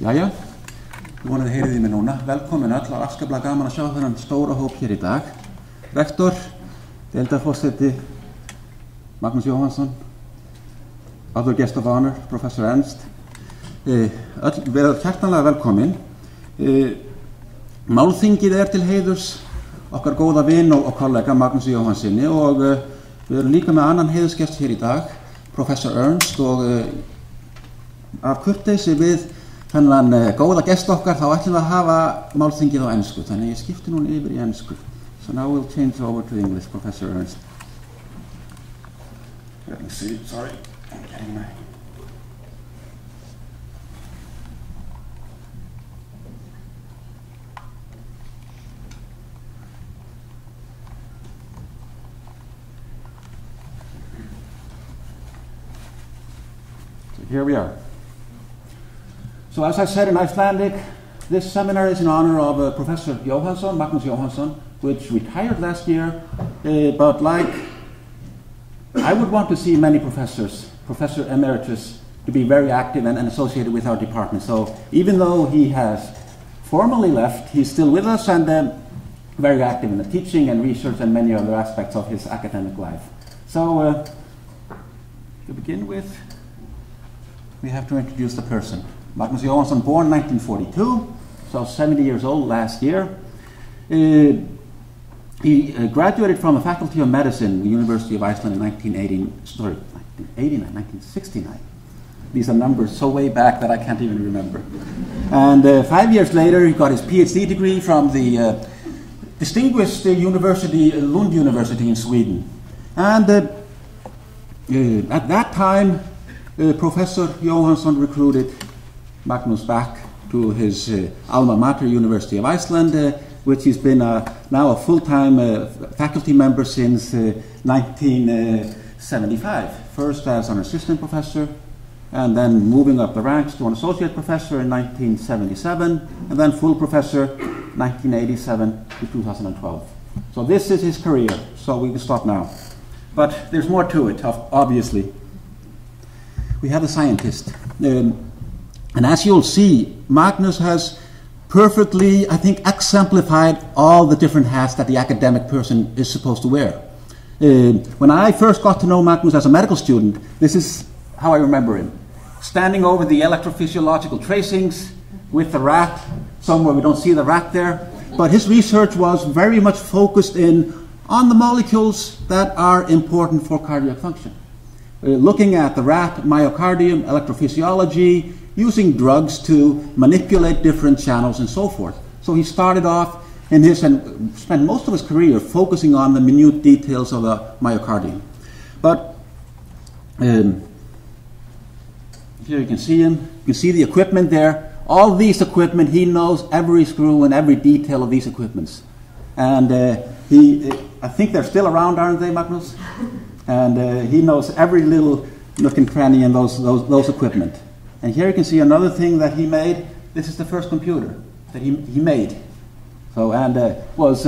Jæja, ég vonið þið heyrið í mig núna. Velkomin öll, og afskaplega gaman að sjá þennan stóra hóp hér í dag. Rektor, deildarforseti Magnús Jóhannsson, other guest of honor, Professor Ernst. Öll verið hjartanlega velkomin. Málþingið til heiðurs okkar góða vin og kollega Magnús Jóhannssoni og við erum líka með annan heiðursgest hér í dag, Professor Ernst, og af kurteisi við þennan góða gest okkar þá ætlum við að hafa málþingið á ensku, þannig ég skipti núna yfir í ensku. So now we'll change over to English, Professor Ernst. Let me see, sorry, I'm getting my... So here we are. So as I said in Icelandic, this seminar is in honor of Professor Jóhannsson, Magnús Jóhannsson, which retired last year, but like I would want to see many professors, Professor Emeritus, to be very active and associated with our department. So even though he has formally left, he's still with us and very active in the teaching and research and many other aspects of his academic life. So to begin with, we have to introduce the person. Magnús Jóhannsson, born 1942, so 70 years old last year. He graduated from the Faculty of Medicine, the University of Iceland in 1969. These are numbers so way back that I can't even remember. And 5 years later, he got his PhD degree from the distinguished university, Lund University in Sweden. And at that time, Professor Jóhannsson recruited Magnús back to his alma mater, University of Iceland, which he's been now a full-time faculty member since 1975. First as an assistant professor, and then moving up the ranks to an associate professor in 1977, and then full professor 1987 to 2012. So this is his career, so we can stop now. But there's more to it, obviously. We have a scientist. And as you'll see, Magnús has perfectly, I think, exemplified all the different hats that the academic person is supposed to wear. When I first got to know Magnús as a medical student, this is how I remember him. Standing over the electrophysiological tracings with the rat, somewhere we don't see the rat there, but his research was very much focused on the molecules that are important for cardiac function. Looking at the rat myocardium, electrophysiology, using drugs to manipulate different channels and so forth. So he started off and spent most of his career focusing on the minute details of the myocardium. But here you can see him. You can see the equipment there. All these equipment, he knows every screw and every detail of these equipments. And I think they're still around, aren't they, Magnús? And he knows every little nook and cranny in those equipment. And here you can see another thing that he made. This is the first computer that he made. So, and was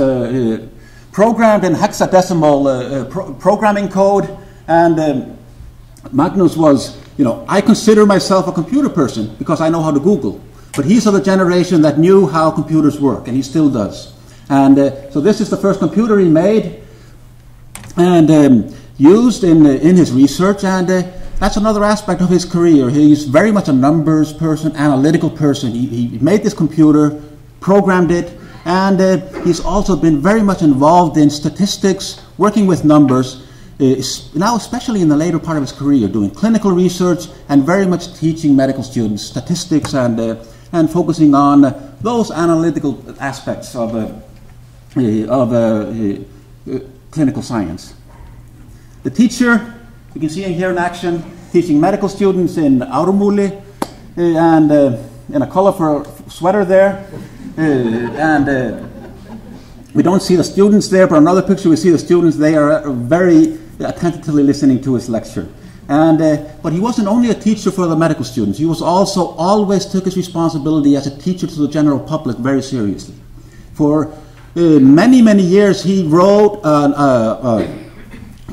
programmed in hexadecimal programming code. And Magnús was, I consider myself a computer person because I know how to Google. But he's of the generation that knew how computers work, and he still does. And so this is the first computer he made and used in his research. And that's another aspect of his career. He's very much a numbers person, analytical person. He made this computer, programmed it, and he's also been very much involved in statistics, working with numbers, now especially in the later part of his career, doing clinical research and very much teaching medical students statistics and focusing on those analytical aspects of clinical science. The teacher, you can see him here in action, teaching medical students in Ármúli and in a colorful sweater there. We don't see the students there, but another picture we see the students. They are very attentively listening to his lecture. But he wasn't only a teacher for the medical students. He was also always took his responsibility as a teacher to the general public very seriously. For many, many years, he wrote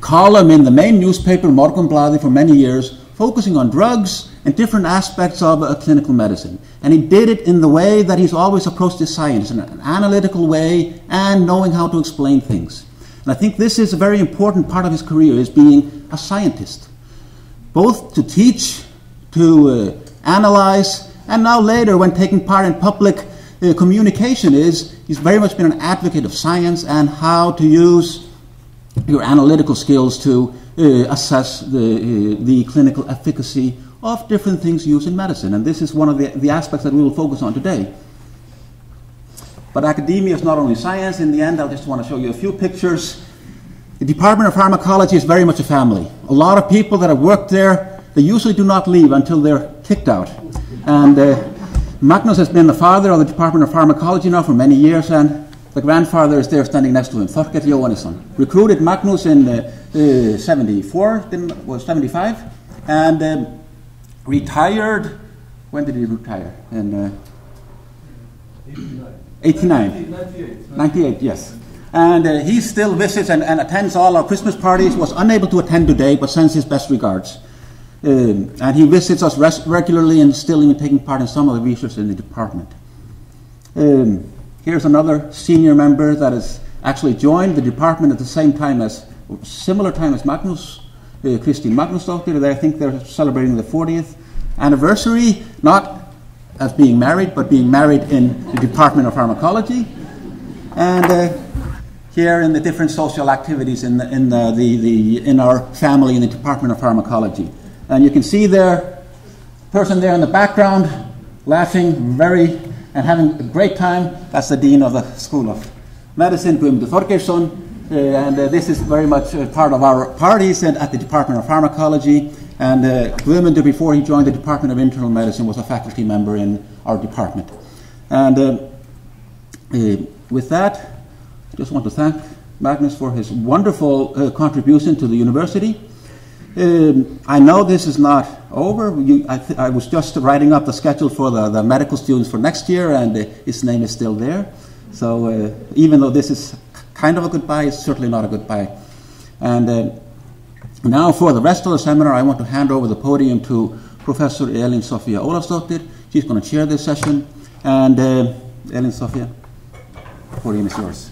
column in the main newspaper, Morgunblaðið, for many years, focusing on drugs and different aspects of clinical medicine. And he did it in the way that he's always approached his science, in an analytical way and knowing how to explain things. And I think this is a very important part of his career, is being a scientist, both to teach, to analyze, and now later when taking part in public communication he's very much been an advocate of science and how to use your analytical skills to assess the clinical efficacy of different things used in medicine. And this is one of the aspects that we will focus on today. But academia is not only science. In the end, I just want to show you a few pictures. The Department of Pharmacology is very much a family. A lot of people that have worked there, they usually do not leave until they're kicked out. And Magnús has been the father of the Department of Pharmacology now for many years, and the grandfather is there standing next to him, Magnús Jóhannsson. Recruited Magnús in 74, was 75, and retired. When did he retire? In 89. 98, yes. And he still visits and attends all our Christmas parties. Was unable to attend today, but sends his best regards. And he visits us regularly and still even taking part in some of the research in the department. Here's another senior member that has actually joined the department at the similar time as Magnús, Kristín Magnúsdóttir. I think they're celebrating the 40th anniversary, not as being married, but being married in the Department of Pharmacology. And here in the different social activities in our family in the Department of Pharmacology. And you can see there, person there in the background, laughing and having a great time. That's the Dean of the School of Medicine, Guðmundur Þorgeirsson. And this is very much part of our parties at the Department of Pharmacology. And Guðmundur, before he joined the Department of Internal Medicine, was a faculty member in our department. And with that, I just want to thank Magnús for his wonderful contribution to the university. I know this is not over. I was just writing up the schedule for the medical students for next year, and his name is still there. So even though this is kind of a goodbye, it's certainly not a goodbye. And now for the rest of the seminar, I want to hand over the podium to Professor Elín Sofía Ólafsdóttir. She's going to chair this session. And Elín Sofía, the podium is yours.